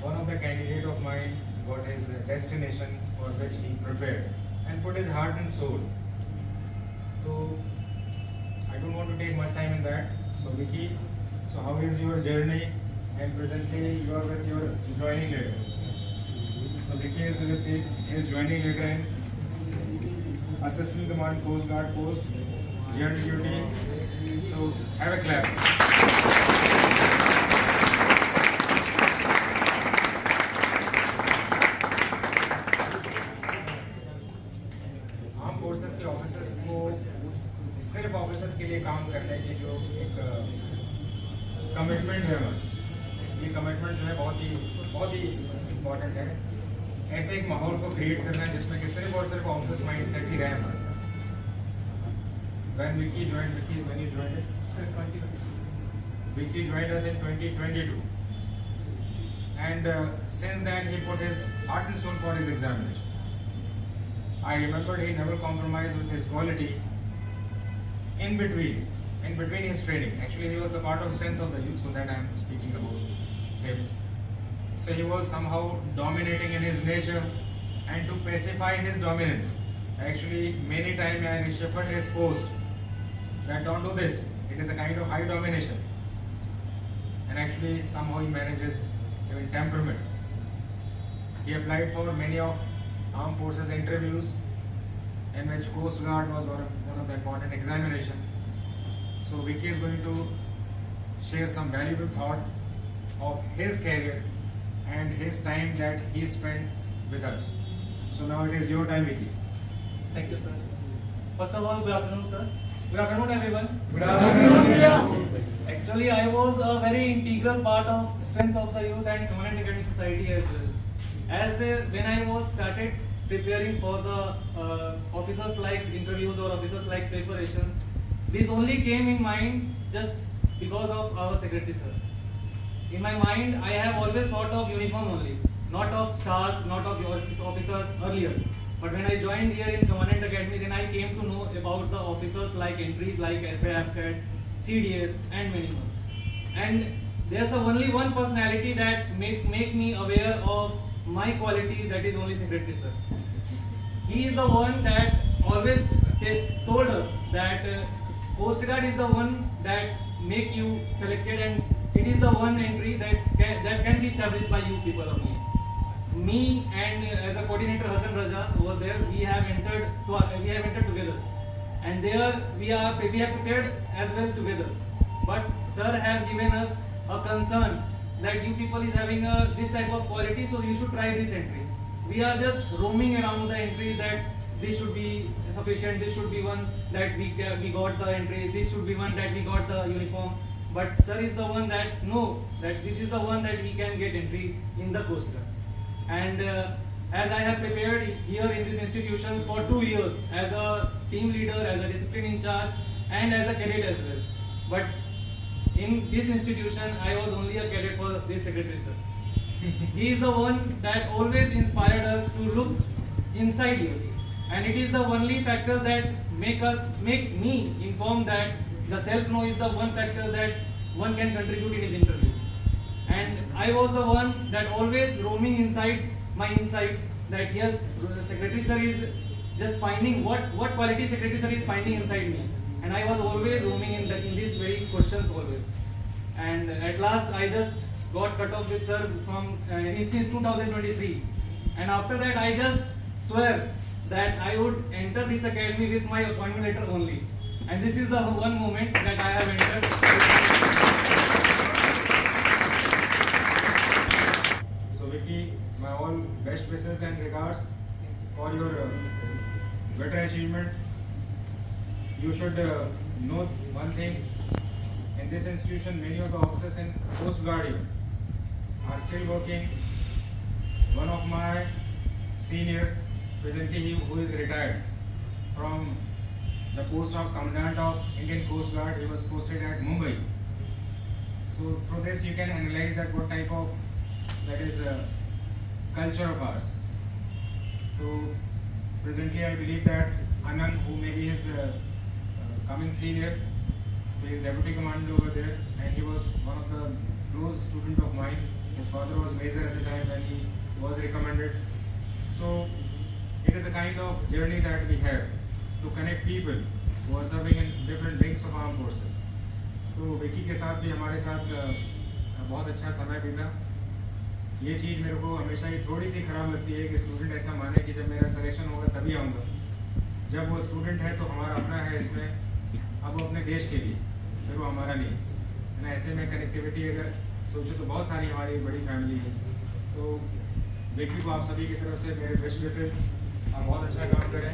one of the candidate of mine got his destination for which he prepared and put his heart and soul. So I don't want to take much time in that. So Vicky, so how is your journey? And presently you are with your joining letter. So Vicky is with his joining letter in Assistant Command Coast Guard post, here on duty. So have a clap. Arm forces के officers को सिर्फ officers के लिए काम करने की जो एक कमिटमेंट है ये कमिटमेंट जो है बहुत ही इम्पोर्टेंट है। ऐसे एक माहौल को क्रिएट करना है जिसमें कि सिर्फ और सिर्फ ऑफिसर्स माइंड सेट ही रहे हमारे। When Vicky joined, when you joined it? Vicky joined us in 2022, and since then he put his heart and soul for his examination. I remembered he never compromised with his quality in between his training. Actually, he was the part of strength of the youth, so that I am speaking about him. So he was somehow dominating in his nature, and to pacify his dominance, actually many times I reshuffled his post. That don't do this. It is a kind of high domination, and actually somehow he manages even temperament. He applied for many of armed forces interviews, in which Coast Guard was one of the important examination. So Vicky is going to share some valuable thought of his career and his time that he spent with us. So now it is your time, Vicky. Thank you, sir. First of all, good afternoon, sir. Good afternoon, everyone. Good afternoon. Actually, I was a very integral part of Strength of the Youth and Commandant Academy Society as well. As when I was started preparing for the officers like interviews or officers like preparations, this only came in mind just because of our secretary, sir. In my mind, I have always thought of uniform only, not of stars, not of your officers earlier. But when I joined here in Commandant Academy, then I came to know about the officers like entries like FAFCAT, CDS and many more. And there's only one personality that make me aware of my qualities, that is only secretary, sir. He is the one that always told us that Coast Guard is the one that make you selected, and it is the one entry that can be established by you people only. Me and as a coordinator Hassan Raja was there. We have entered together, and there we have prepared as well together. But sir has given us a concern that you people is having this type of quality, so you should try this entry. We are just roaming around the entries that this should be sufficient, this should be one that we got the entry, this should be one that we got the uniform. But sir is the one that know that this is the one that he can get entry in the Coast Guard. And as I have prepared here in these institutions for 2 years as a team leader, as a discipline in charge, and as a cadet as well. But in this institution, I was only a cadet for this secretary, sir. He is the one that always inspired us to look inside here, and it is the only factors that make me inform that the self-know is the one factor that one can contribute in his interviews. And I was the one that always roaming inside my inside that yes, secretary sir is just finding what quality secretary sir is finding inside me, and I was always roaming in these very questions always. And at last I just got cut off with sir from since 2023, and after that I just swear that I would enter this academy with my appointment letter only, and this is the one moment that I have entered. Vicky, my all best wishes and regards for your better achievement. You should know one thing. In this institution, many of the officers in Coast Guard are still working. One of my senior, presently who is retired from the post of Commandant of Indian Coast Guard, he was posted at Mumbai. So through this you can analyze that what type of culture of ours. So presently I believe that Anand, who may be his coming senior, he is deputy commander over there, and he was one of the close student of mine. His father was major at the time when he was recommended. So it is a kind of journey that we have to connect people who are serving in different wings of armed forces. तो विकी के साथ भी हमारे साथ बहुत अच्छा समय बीता। ये चीज़ मेरे को हमेशा ही थोड़ी सी खराब लगती है कि स्टूडेंट ऐसा माने कि जब मेरा सिलेक्शन होगा तभी आऊँगा। जब वो स्टूडेंट है तो हमारा अपना है इसमें, अब वो अपने देश के लिए, फिर वो हमारा नहीं है ना। ऐसे में कनेक्टिविटी अगर सोचो तो बहुत सारी हमारी बड़ी फैमिली है। तो विकी को आप सभी की तरफ से मेरे बेस्ट विशेस, आप बहुत अच्छा काम करें।